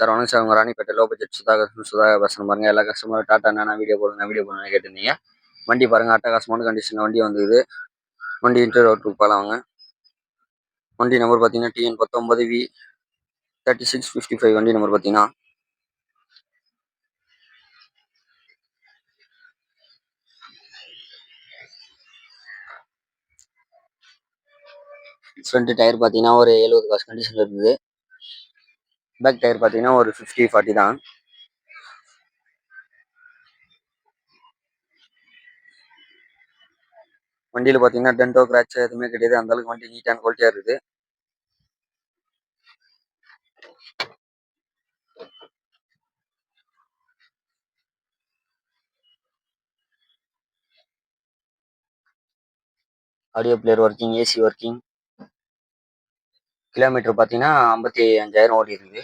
Sir வணக்கம் sir. உங்கள் Ranipet low budget Sudhakar பேசுகிறேன் பாருங்க. எல்லா கஸ்டமரும் டாட்டா என்ன வீடியோ போடுங்க கேட்டிருந்தீங்க. வண்டி பாருங்கள், அட்டகாசமான கண்டிஷனில் வண்டி வந்துக்குது. வண்டி இன்டீரியர் ஒர்க்கு போகலாம் வாங்க. வண்டி நம்பர் பார்த்தீங்கன்னா TN19V 3655. வண்டி நம்பர் பார்த்தீங்கன்னா ஃப்ரண்ட் டயர் பார்த்தீங்கன்னா ஒரு 70 காசு கண்டிஷனில் இருக்குது. பேக் டயர் பார்த்தீங்கன்னா ஒரு 50-40 தான். வண்டியில் பார்த்தீங்கன்னா டென்டோ கிராட்ச் எதுவுமே கிடையாது. அந்தளவுக்கு வண்டி நீட் அண்ட் குவாலிட்டியாக இருக்குது. Audio player working, AC working. Kilometre பார்த்தீங்கன்னா 55,000 ஓடி இருக்குது.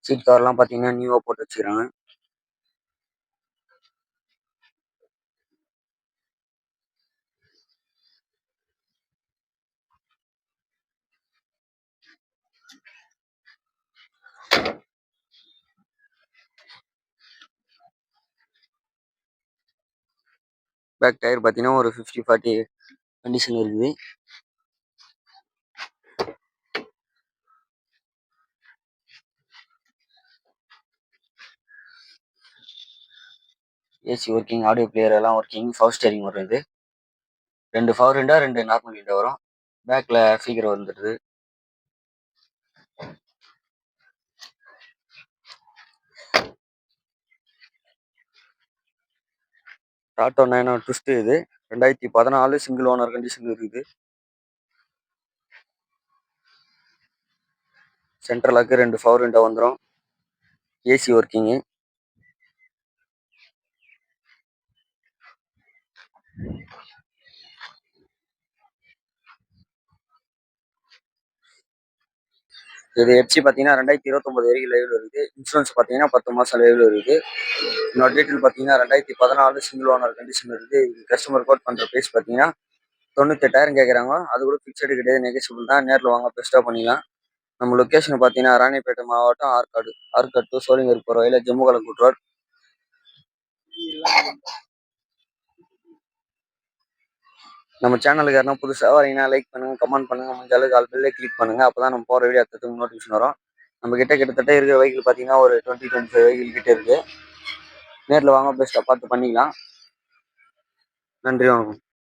சீட் கவர்லாம் பார்த்தீங்கன்னா நியூவாக போட்டு வச்சுக்கிறாங்க. பேக் டயர் பார்த்தீங்கன்னா ஒரு 50-40 கண்டிஷன் இருக்குது. ஏசி ஒர்க்கிங், ஆடியோ பிளேயர் எல்லாம் ஒர்க்கிங். பவர் ஸ்டேரிங் வருது. 2 பவர் விண்டோ, 2 நார்மல் விண்டோ வரும். பேக்கில் ஸ்பீக்கர் வந்துடுது. டாட்டா நேனோ ட்விஸ்ட் இது 2014 சிங்கிள் ஓனர் கண்டிஷன் இருக்குது. சென்ட்ரலாக்கு 2 பவர் விண்டோ வந்துடும். AC working. இது எஃப்சி பார்த்தீங்கன்னா 2029 வரைக்கும் லைவ்ல இருக்குது. இன்சூரன்ஸ் பார்த்தீங்கன்னா 10 மாதம் லைவ்ல இருக்குது. இன்னொரு டீட்டெயில் பார்த்தீங்கன்னா 2014 சிங்கிள் ஓனர் கண்டிஷன் இருக்குது. இது கஸ்டமர் கோட் பண்ணுற ப்ரைஸ் பார்த்தீங்கன்னா 98,000 கேட்குறாங்க. அது கூட ஃபிக்ஸடு கிடையாது, நெகோசியபிள் தான். நேரில் வாங்க, பெஸ்ட்டாக பண்ணிக்கலாம். நம்ம லொக்கேஷன் பார்த்தீங்கன்னா ராணிப்பேட்டை மாவட்டம் ஆற்காடு டு சோழிங்கர் போகிற வழியில் ஜம்மு கலக்கூட் ரோட். நம்ம சேனலுக்கு யாருன்னா புதுசாக வரீங்கன்னா லைக் பண்ணுங்க, கமெண்ட் பண்ணுங்க, முடிஞ்ச அளவுக்கு ஆல் பெல்லே கிளிக் பண்ணுங்க. அப்போ தான் நம்ம போகிற வீடியோ அடுத்ததுக்கு நோட்டிஃபிகேஷன் வரும். நம்ம கிட்டத்தட்ட இருக்கிற வெஹிக்கிள் பார்த்தீங்கன்னா ஒரு 20-25 வெஹிக்கிள் கிட்டே இருக்கு. நேரில் வாங்க, பெஸ்ட்டாக பார்த்து பண்ணிக்கலாம். நன்றி, வணக்கம்.